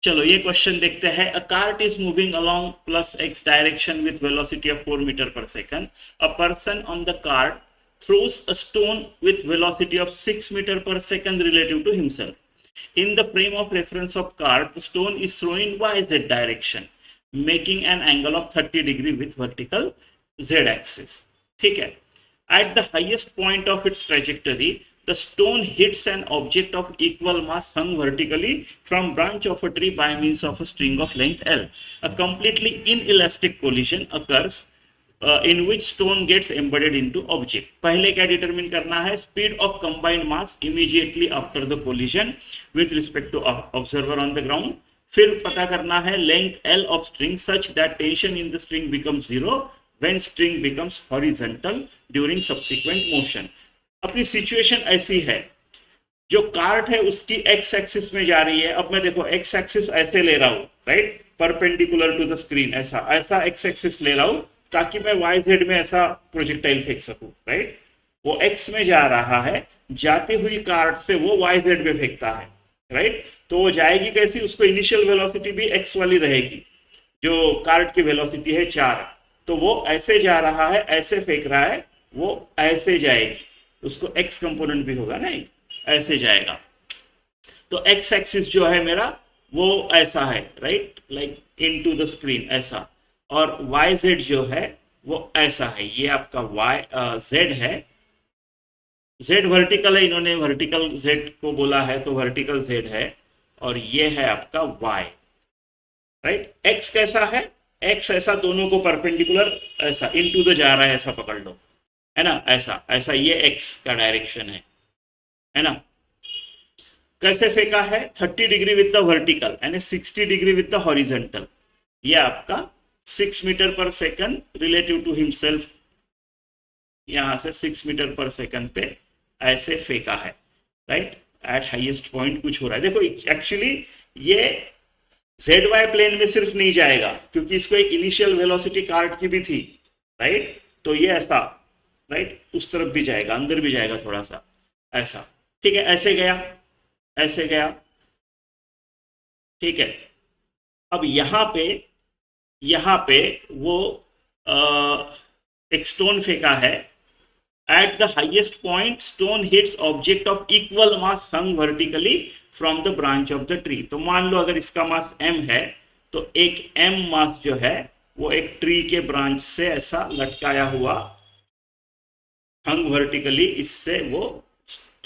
चलो ये क्वेश्चन देखते हैं। A cart is moving along plus x direction with velocity of 4 metre per second. A person on the cart throws a stone with velocity of 6 meter per second relative to himself. In the frame of reference of cart, the stone is thrown in YZ direction, making an angle of 30 degree with vertical Z axis. ठीक है। At the highest point of its trajectory, the stone hits an object of equal mass hung vertically from branch of a tree by means of a string of length L. A completely inelastic collision occurs in which stone gets embedded into object. पहले क्या determine करना है? Speed of combined mass immediately after the collision with respect to observer on the ground. फिर पता करना है length L of string such that tension in the string becomes zero when string becomes horizontal during subsequent motion. अपनी situation ऐसी है, जो cart है उसकी एक्स एक्सिस में जा रही है। अब मैं देखो एक्स एक्सिस ऐसे ले रहा हूं, right, perpendicular to the screen, ऐसा ऐसा एक्स एक्सिस ले रहा हूं ताकि मैं वाई जेड में ऐसा प्रोजेक्टाइल फेंक सकूं, राइट। वो एक्स में जा रहा है, जाती हुई कार्ट से वो वाई जेड में फेंकता है, राइट। तो वो जाएगी कैसी? उसको इनिशियल वेलोसिटी भी एक्स वाली रहेगी, जो कार्ट की वेलोसिटी है 4, तो वो ऐसे जा रहा है, ऐसे फेंक रहा है, वो ऐसे जाएगी, उसको एक्स कंपोनेंट भी होगा ना, एक ऐसे जाएगा। तो एक्स एक्सिस जो है मेरा वो ऐसा है, right, like into the screen ऐसा, और वाई जेड जो है वो ऐसा है। ये आपका वाई जेड है, जेड वर्टिकल है, इन्होंने वर्टिकल जेड को बोला है तो वर्टिकल जेड है, और ये है आपका वाई, राइट। एक्स कैसा है? एक्स ऐसा दोनों को परपेंडिकुलर ऐसा इनटू द जा रहा है, ऐसा पकड़ लो, है ना, ऐसा ऐसा, ये एक्स का डायरेक्शन है ना। कैसे फेंका है? 30 डिग्री विद द वर्टिकल यानी 60 डिग्री विद द हॉरिजेंटल। ये आपका 6 metre per second relative to himself, यहां से 6 मीटर पर सेकंड पे ऐसे फेंका है, राइट। एट हाईएस्ट पॉइंट कुछ हो रहा है, देखो एक्चुअली ये जेड वाई प्लेन में सिर्फ नहीं जाएगा, क्योंकि इसको एक इनिशियल वेलोसिटी कार्ट की भी थी, राइट। तो ये ऐसा, राइट, उस तरफ भी जाएगा, अंदर भी जाएगा थोड़ा सा ऐसा, ठीक है, ऐसे गया, ऐसे गया, ठीक है। अब यहां पे वो एक स्टोन फेंका है। At the highest point stone hits object of equal mass hung vertically from the branch of the tree. तो मान लो अगर इसका मास m है, तो एक m मास जो है वो एक ट्री के ब्रांच से ऐसा लटकाया हुआ हंग वर्टिकली, इससे वो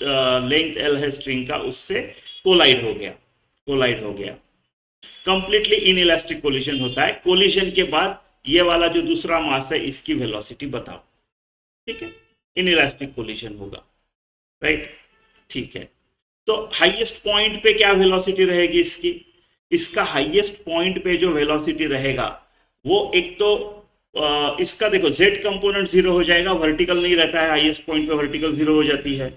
लेंथ L है स्ट्रिंग का, उससे कोलाइड हो गया। कंप्लीटली इनइलास्टिक कोलिजन होता है। कोलिजन के बाद ये वाला जो दूसरा मास है इसकी वेलोसिटी बताओ, ठीक है, इनइलास्टिक कोलिजन होगा, राइट, ठीक है। तो हाईएस्ट पॉइंट पे क्या वेलोसिटी रहेगी इसकी? इसका हाईएस्ट पॉइंट पे जो वेलोसिटी रहेगा वो एक तो इसका देखो जेड कंपोनेंट जीरो हो जाएगा, वर्टिकल नहीं रहता है, हाईएस्ट पॉइंट पे वर्टिकल जीरो हो जाती है,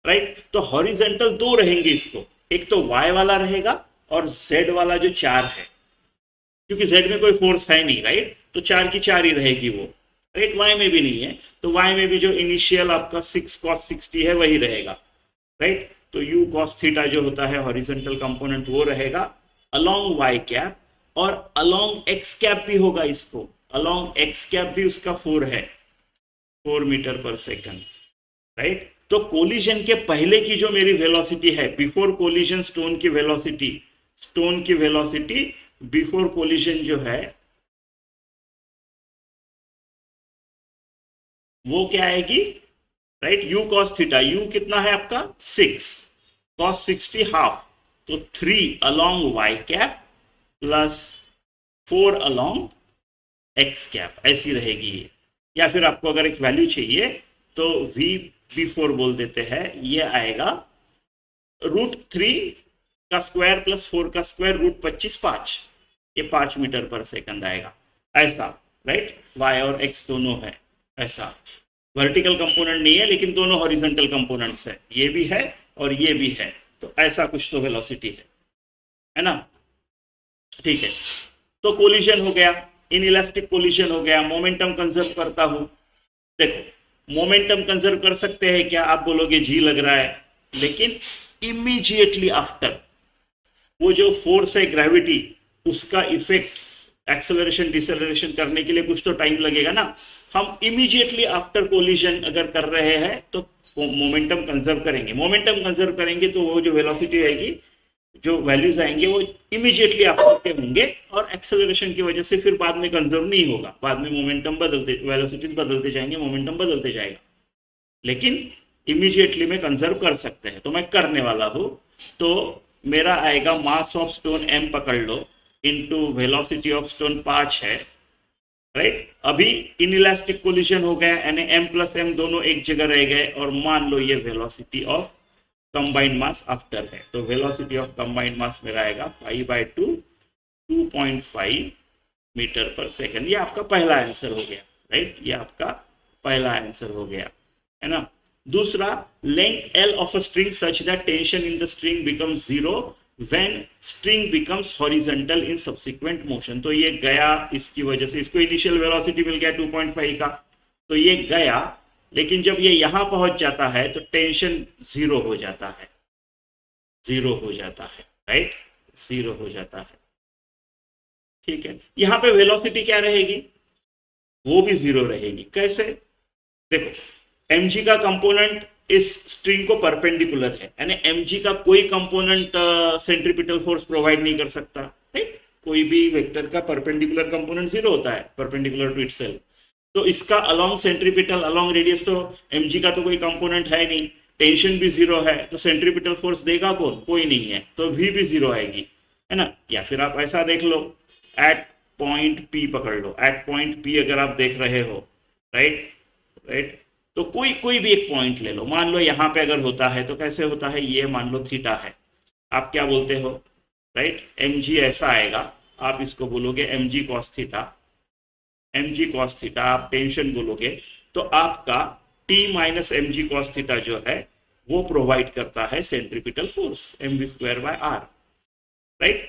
राइट। तो हॉरिजेंटल दो रहेंगे इसको, एक तो वाई वाला रहेगा और जेड वाला जो 4 है, क्योंकि जेड में कोई फोर्स है नहीं, राइट, तो 4 की 4 ही रहेगी वो, राइट। वाई में भी नहीं है, तो वाई में भी जो इनिशियल आपका 6 cos 60 है वही रहेगा, राइट। तो u cos थीटा जो होता है हॉरिजेंटल कंपोनेंट वो रहेगा अलोंग वाई कैप, और अलोंग एक्स कैप भी होगा, इसको अलोंग एक्स कैप भी उसका 4 है, 4 मीटर पर सेकंड, राइट। तो कोलिजन के पहले की जो मेरी वेलोसिटी है, बिफोर कोलिजन स्टोन की वेलोसिटी बिफोर कोलिजन जो है वो क्या आएगी, right, u cos theta, u कितना है आपका 6, cos 60 हाफ, तो 3 along y cap plus 4 along x cap, ऐसी रहेगी ये। या फिर आपको अगर एक वैल्यू चाहिए तो v/4 बोल देते हैं, ये आएगा √3 का स्क्वायर प्लस 4 का स्क्वायर √25 5, ये 5 मीटर पर सेकंड आएगा, ऐसा, राइट। y और x दोनों है ऐसा, वर्टिकल कंपोनेंट नहीं है लेकिन दोनों हॉरिजॉन्टल कंपोनेंट्स है, ये भी है और ये भी है, तो ऐसा कुछ तो वेलोसिटी है ना, ठीक है। तो कोलिजन हो गया, इनइलास्टिक कोलिजन हो गया। मोमेंटम कंजर्व करता हूं, देखो मोमेंटम कंजर्व कर सकते हैं क्या? आप बोलोगे जी लग रहा है, लेकिन इमीडिएटली आफ्टर वो जो फोर्स है ग्रेविटी, उसका इफेक्ट एक्सेलरेशन डिसेलरेशन करने के लिए कुछ तो टाइम लगेगा ना। हम इमीडिएटली आफ्टर कोलिजन अगर कर रहे हैं तो मोमेंटम कंजर्व करेंगे। मोमेंटम कंजर्व करेंगे तो वो जो वेलोसिटी आएगी, जो वैल्यूज आएंगे वो इमीडिएटली आफ्टर के होंगे, और एक्सेलरेशन की वजह से फिर बाद में कंजर्व नहीं होगा। बाद में मोमेंटम बदलते, वेलोसिटीज बदलते जाएंगे, मोमेंटम बदलते जाएगा, लेकिन इमीडिएटली में कंजर्व कर सकते हैं। तो मैं करने वाला हूं। तो मेरा आएगा मास ऑफ स्टोन m पकड़ लो, इनटू वेलोसिटी ऑफ स्टोन 5 है, राइट। अभी इनइलास्टिक कोलिजन हो गया, यानी m प्लस m दोनों एक जगह रह गए, और मान लो ये velocity of combined mass after है। तो वेलोसिटी ऑफ कंबाइंड मास मेरा आएगा 5/2 2.5 मीटर पर सेकंड। ये आपका पहला आंसर हो गया, राइट। ये आपका पहला आंसर हो गया, है ना। दूसरा, length L of a string such that tension in the string becomes zero when string becomes horizontal in subsequent motion. तो ये गया, इसकी वजह से इसको इनिशियल वेलोसिटी मिल गया 2.5 का, तो ये गया, लेकिन जब ये यहां पहुंच जाता है तो टेंशन जीरो हो जाता है, जीरो हो जाता है, राइट, जीरो हो जाता है, ठीक है। यहां पे वेलोसिटी क्या रहेगी, वो भी जीरो रहेगी। कैसे, देखो, mg का कंपोनेंट इस स्ट्रिंग को परपेंडिकुलर है, यानी mg का कोई कंपोनेंट सेंट्रीपिटल फोर्स प्रोवाइड नहीं कर सकता, राइट। कोई भी वेक्टर का परपेंडिकुलर कंपोनेंट जीरो होता है, परपेंडिकुलर टू इटसेल्फ। तो इसका अलोंग सेंट्रीपिटल, अलोंग रेडियस, तो mg का तो कोई कंपोनेंट है नहीं, टेंशन भी जीरो है, तो सेंट्रीपिटल फोर्स देगा कौन, कोई नहीं है, तो v भी जीरो आएगी, है ना। या फिर आप ऐसा देख लो, एट पॉइंट p पकड़ लो, एट पॉइंट p अगर आप देख रहे हो, राइट, राइट, तो कोई भी एक पॉइंट ले लो। मान लो यहाँ पे अगर होता है तो कैसे होता है, ये मान लो थीटा है, आप क्या बोलते हो, राइट, mg ऐसा आएगा, आप इसको बोलोगे mg cos theta, mg cos theta आप टेंशन बोलोगे, तो आपका t minus mg cos theta जो है वो प्रोवाइड करता है सेंट्रीपिटल फोर्स mv²/r, राइट।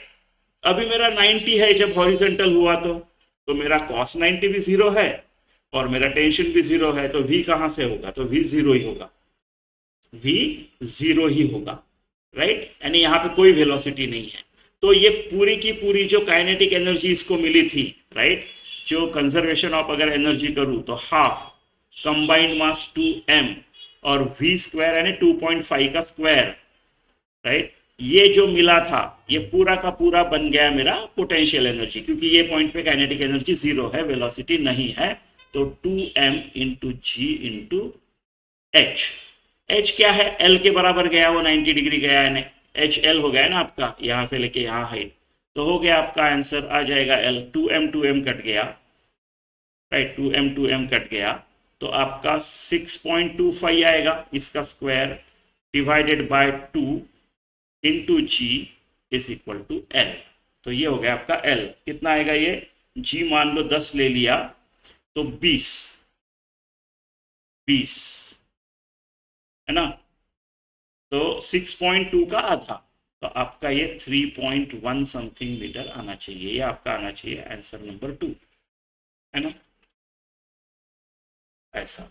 अभी मेरा 90 है जब हॉरिजॉन्टल हुआ, तो मेरा cos 90 भी जीरो है और मेरा टेंशन भी जीरो है, तो v कहां से होगा, तो v जीरो ही होगा, v जीरो ही होगा, राइट। यानी यहाँ पे कोई वेलोसिटी नहीं है। तो ये पूरी की पूरी जो काइनेटिक एनर्जी इसको मिली थी, राइट, जो कंजर्वेशन ऑफ अगर एनर्जी करूं तो हाफ कंबाइंड मास 2m और v² यानी 2.5 का स्क्वायर, राइट, ये जो मिला था ये पूरा का पूरा बन गया मेरा पोटेंशियल एनर्जी, क्योंकि ये पॉइंट पे काइनेटिक एनर्जी जीरो है, वेलोसिटी नहीं है। तो 2m इंटू जी इंटू एच, एच क्या है, एल के बराबर गया, वो 90 डिग्री गया है, एच एल हो गया ना आपका, यहां से लेके यहां हाइट, तो हो गया आपका आंसर आ जाएगा एल, 2m कट गया, राइट, 2m कट गया, तो आपका 6.25 आएगा, इसका square divided by 2 into g is equal to L. तो ये हो गया आपका एल, कितना आएगा ये, जी मान लो 10 ले लिया तो 20 है ना, तो 6.2 का आधा, तो आपका ये 3.1 समथिंग मीटर आना चाहिए, ये आपका आना चाहिए आंसर नंबर 2, है ना, ऐसा।